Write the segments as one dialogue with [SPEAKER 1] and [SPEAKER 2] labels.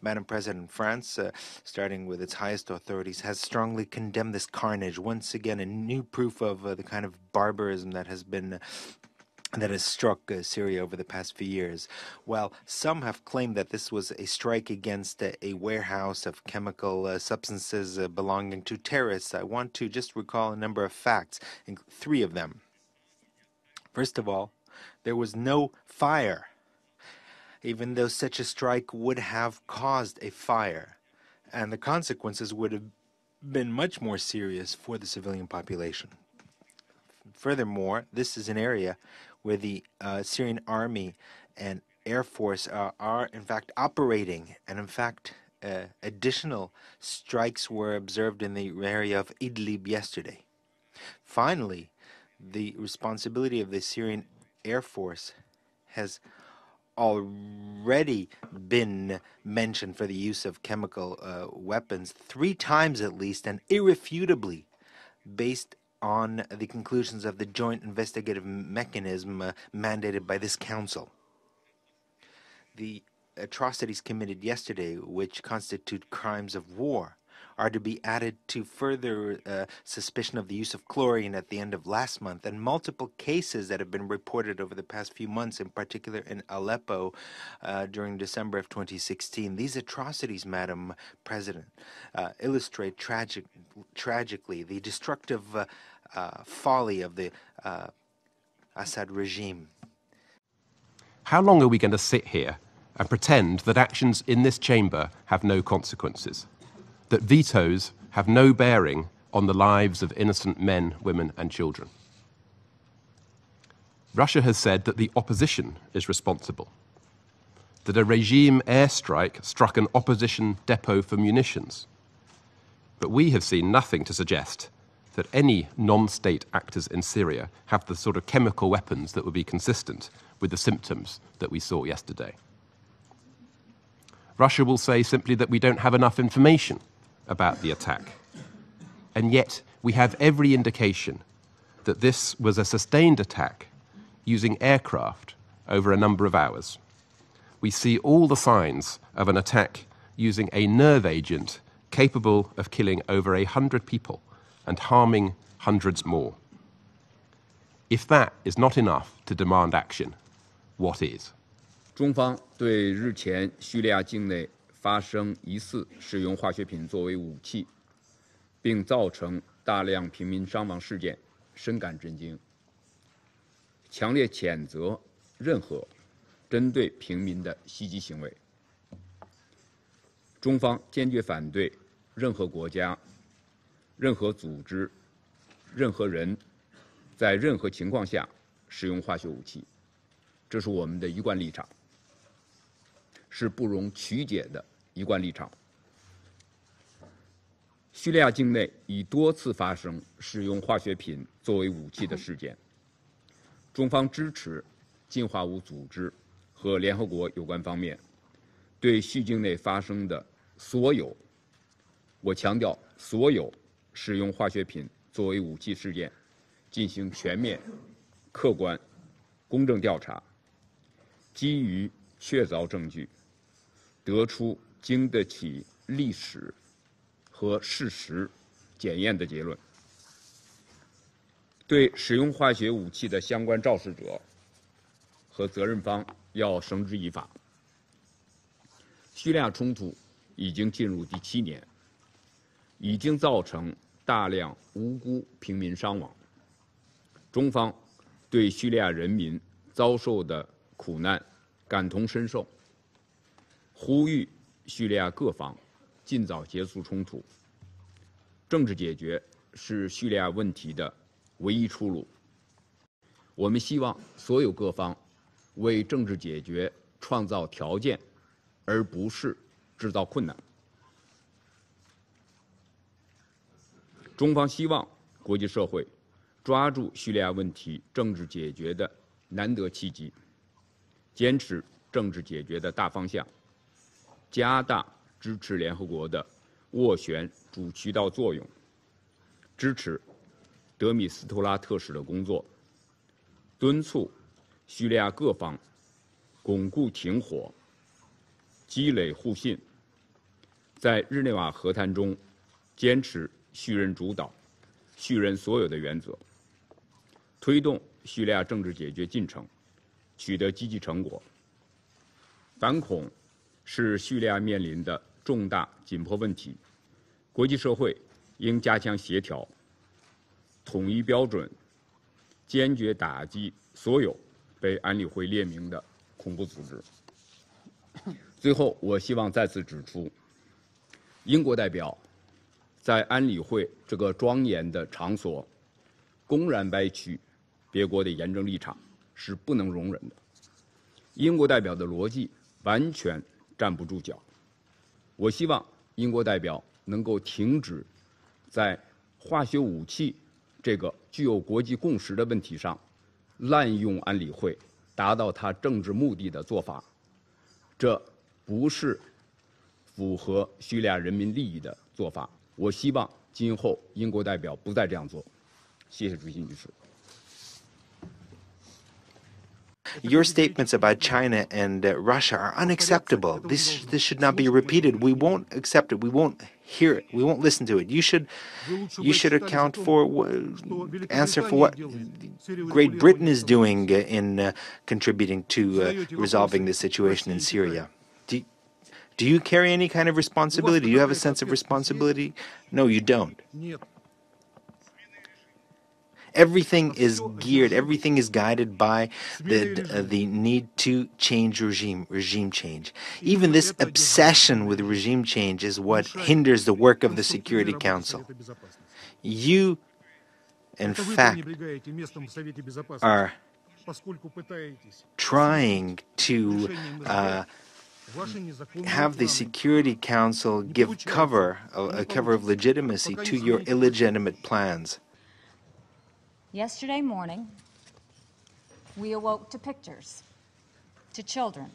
[SPEAKER 1] Madam President, France, starting with its highest authorities, has strongly condemned this carnage. Once again, a new proof of the kind of barbarism that has struck Syria over the past few years. While some have claimed that this was a strike against a warehouse of chemical substances belonging to terrorists, I want to just recall a number of facts, 3 of them. First of all, there was no fire, even though such a strike would have caused a fire, and the consequences would have been much more serious for the civilian population. Furthermore, this is an area where the Syrian army and air force are in fact operating, and in fact additional strikes were observed in the area of Idlib yesterday. Finally, the responsibility of the Syrian air force has already been mentioned for the use of chemical weapons 3 times at least, and irrefutably based on the conclusions of the joint investigative mechanism mandated by this council. The atrocities committed yesterday, which constitute crimes of war, are to be added to further suspicion of the use of chlorine at the end of last month, and multiple cases that have been reported over the past few months, in particular in Aleppo during December of 2016. These atrocities, Madam President, illustrate tragically the destructive folly of the Assad regime.
[SPEAKER 2] How long are we going to sit here and pretend that actions in this chamber have no consequences? That vetoes have no bearing on the lives of innocent men, women and children? Russia has said that the opposition is responsible, that a regime airstrike struck an opposition depot for munitions. But we have seen nothing to suggest that any non-state actors in Syria have the sort of chemical weapons that would be consistent with the symptoms that we saw yesterday. Russia will say simply that we don't have enough information about the attack. And yet we have every indication that this was a sustained attack using aircraft over a number of hours. We see all the signs of an attack using a nerve agent capable of killing over 100 people and harming hundreds more. If that is not enough to demand action, what is?
[SPEAKER 3] 中方对日前叙利亚境内发生疑似使用化学品作为武器，并造成大量平民伤亡事件深感震惊，强烈谴责任何针对平民的袭击行为。中方坚决反对任何国家、任何组织、任何人在任何情况下使用化学武器，这是我们的一贯立场，是不容曲解的一贯立场。叙利亚境内已多次发生使用化学品作为武器的事件，中方支持禁化物组织和联合国有关方面对叙境内发生的所有，我强调所有使用化学品作为武器事件进行全面、客观、公正调查，基于确凿证据，得出经得起历史和事实检验的结论。对使用化学武器的相关肇事者和责任方要绳之以法。叙利亚冲突已经进入第7年，已经造成大量无辜平民伤亡。中方对叙利亚人民遭受的苦难感同身受，呼吁叙利亚各方尽早结束冲突。政治解决是叙利亚问题的唯一出路。我们希望所有各方为政治解决创造条件，而不是制造困难。中方希望国际社会抓住叙利亚问题政治解决的难得契机，坚持政治解决的大方向，加大支持联合国的斡旋主渠道作用，支持德米斯托拉特使的工作，敦促叙利亚各方巩固停火，积累互信，在日内瓦和谈中坚持叙人主导、叙人所有的原则，推动叙利亚政治解决进程取得积极成果。反恐是叙利亚面临的重大紧迫问题，国际社会应加强协调、统一标准，坚决打击所有被安理会列明的恐怖组织。最后，我希望再次指出，英国代表在安理会这个庄严的场所公然歪曲别国的严正立场是不能容忍的。英国代表的逻辑完全站不住脚。我希望英国代表能够停止在化学武器这个具有国际共识的问题上滥用安理会达到他政治目的的做法，这不是符合叙利亚人民利益的做法。我希望今后英国代表不再这样做。谢谢主席女士。
[SPEAKER 1] Your statements about China and Russia are unacceptable. This should not be repeated. We won't accept it. We won't hear it. We won't listen to it. You should account for answer for what Great Britain is doing in contributing to resolving the situation in Syria. Do you carry any kind of responsibility? Do you have a sense of responsibility? No, you don't. Everything is geared, everything is guided by the need to change regime change. Even this obsession with regime change is what hinders the work of the Security Council. You, in fact, are trying to have the Security Council give a cover of legitimacy to your illegitimate plans.
[SPEAKER 4] Yesterday morning, we awoke to pictures, to children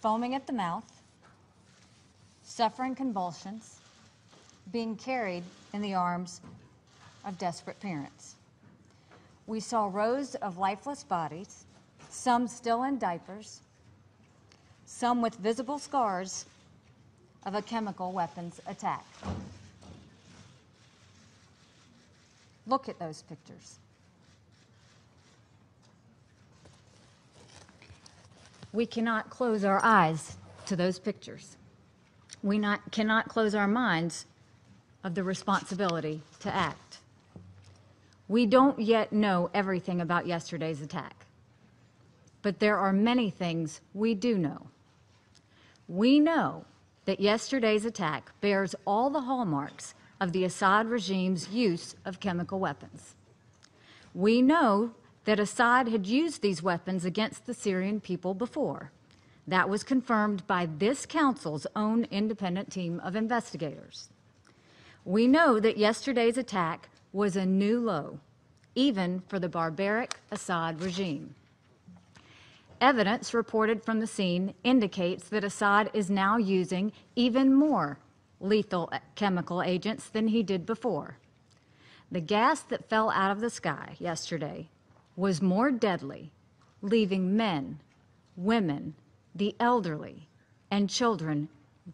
[SPEAKER 4] foaming at the mouth, suffering convulsions, being carried in the arms of desperate parents. We saw rows of lifeless bodies, some still in diapers, some with visible scars of a chemical weapons attack. Look at those pictures. We cannot close our eyes to those pictures. We cannot close our minds of the responsibility to act. We don't yet know everything about yesterday's attack, but there are many things we do know. We know that yesterday's attack bears all the hallmarks of the Assad regime's use of chemical weapons. We know that Assad had used these weapons against the Syrian people before. That was confirmed by this council's own independent team of investigators. We know that yesterday's attack was a new low, even for the barbaric Assad regime. Evidence reported from the scene indicates that Assad is now using even more lethal chemical agents than he did before. The gas that fell out of the sky yesterday was more deadly, leaving men, women, the elderly, and children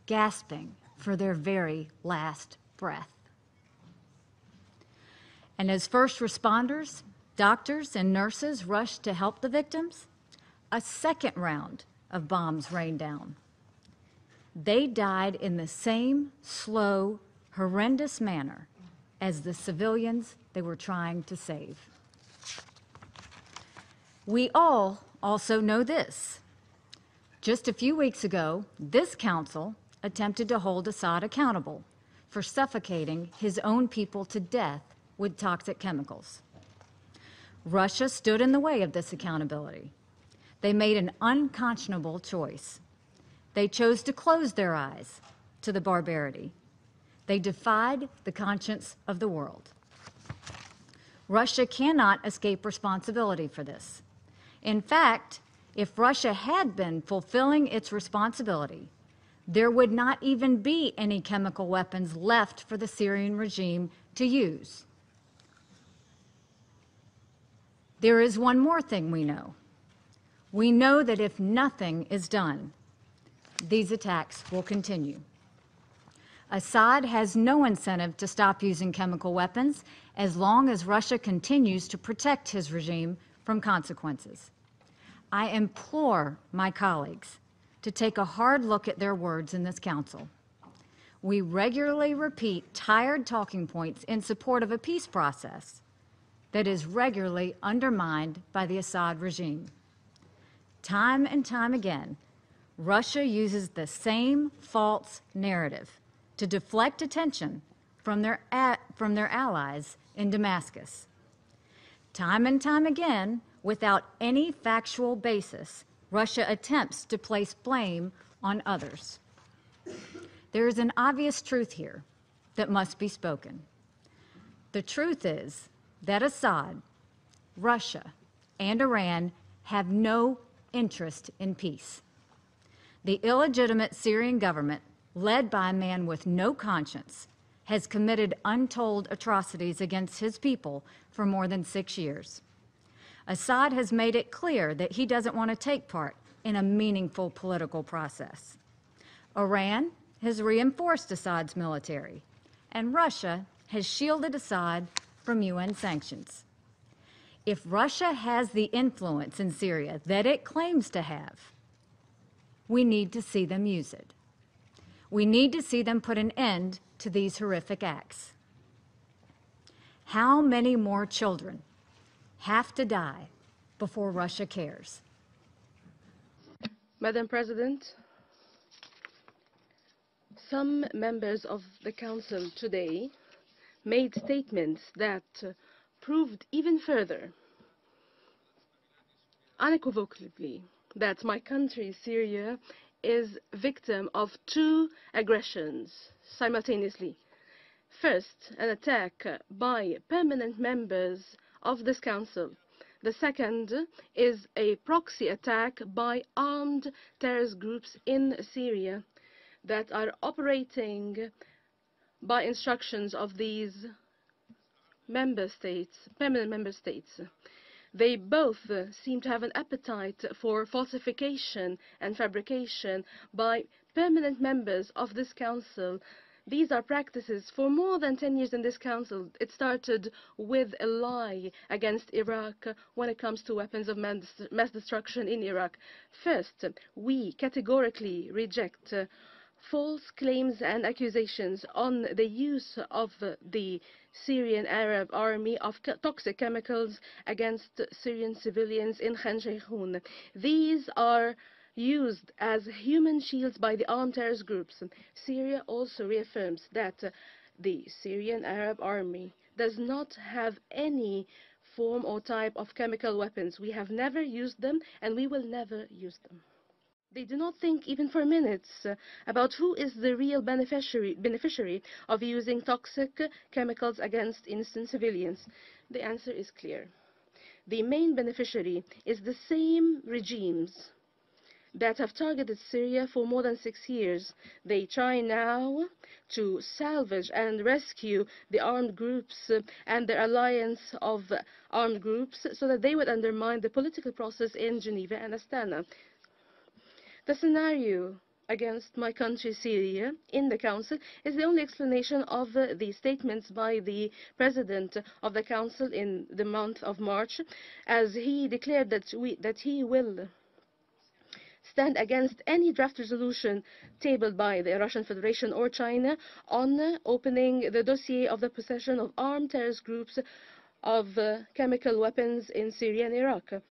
[SPEAKER 4] gasping for their very last breath. And as first responders, doctors, and nurses rushed to help the victims, a second round of bombs rained down. They died in the same slow, horrendous manner as the civilians they were trying to save. We all also know this. Just a few weeks ago, this council attempted to hold Assad accountable for suffocating his own people to death with toxic chemicals. Russia stood in the way of this accountability. They made an unconscionable choice. They chose to close their eyes to the barbarity. They defied the conscience of the world. Russia cannot escape responsibility for this. In fact, if Russia had been fulfilling its responsibility, there would not even be any chemical weapons left for the Syrian regime to use. There is one more thing we know. We know that if nothing is done, these attacks will continue. Assad has no incentive to stop using chemical weapons as long as Russia continues to protect his regime from consequences. I implore my colleagues to take a hard look at their words in this council. We regularly repeat tired talking points in support of a peace process that is regularly undermined by the Assad regime. Time and time again, Russia uses the same false narrative to deflect attention from their allies in Damascus. Time and time again, without any factual basis, Russia attempts to place blame on others. There is an obvious truth here that must be spoken. The truth is that Assad, Russia, and Iran have no interest in peace. The illegitimate Syrian government, led by a man with no conscience, has committed untold atrocities against his people for more than 6 years. Assad has made it clear that he doesn't want to take part in a meaningful political process. Iran has reinforced Assad's military, and Russia has shielded Assad from UN sanctions. If Russia has the influence in Syria that it claims to have, we need to see them use it. We need to see them put an end to these horrific acts. How many more children have to die before Russia cares?
[SPEAKER 5] Madam President, some members of the Council today made statements that proved even further, unequivocally, that my country, Syria, is victim of two aggressions simultaneously. First, an attack by permanent members of this Council. The second is a proxy attack by armed terrorist groups in Syria that are operating by instructions of these member states, permanent member states. They both seem to have an appetite for falsification and fabrication by permanent members of this Council. These are practices for more than 10 years in this Council. It started with a lie against Iraq when it comes to weapons of mass destruction in Iraq. First, we categorically reject false claims and accusations on the use of the Syrian Arab army of toxic chemicals against Syrian civilians in Khan Sheikhoun. These are used as human shields by the armed terrorist groups. Syria also reaffirms that the Syrian Arab army does not have any form or type of chemical weapons. We have never used them, and we will never use them. They do not think even for minutes about who is the real beneficiary of using toxic chemicals against innocent civilians. The answer is clear. The main beneficiary is the same regimes that have targeted Syria for more than 6 years. They try now to salvage and rescue the armed groups and their alliance of armed groups so that they would undermine the political process in Geneva and Astana. The scenario against my country, Syria, in the Council is the only explanation of the statements by the President of the Council in the month of March, as he declared that he will stand against any draft resolution tabled by the Russian Federation or China on opening the dossier of the possession of armed terrorist groups of chemical weapons in Syria and Iraq.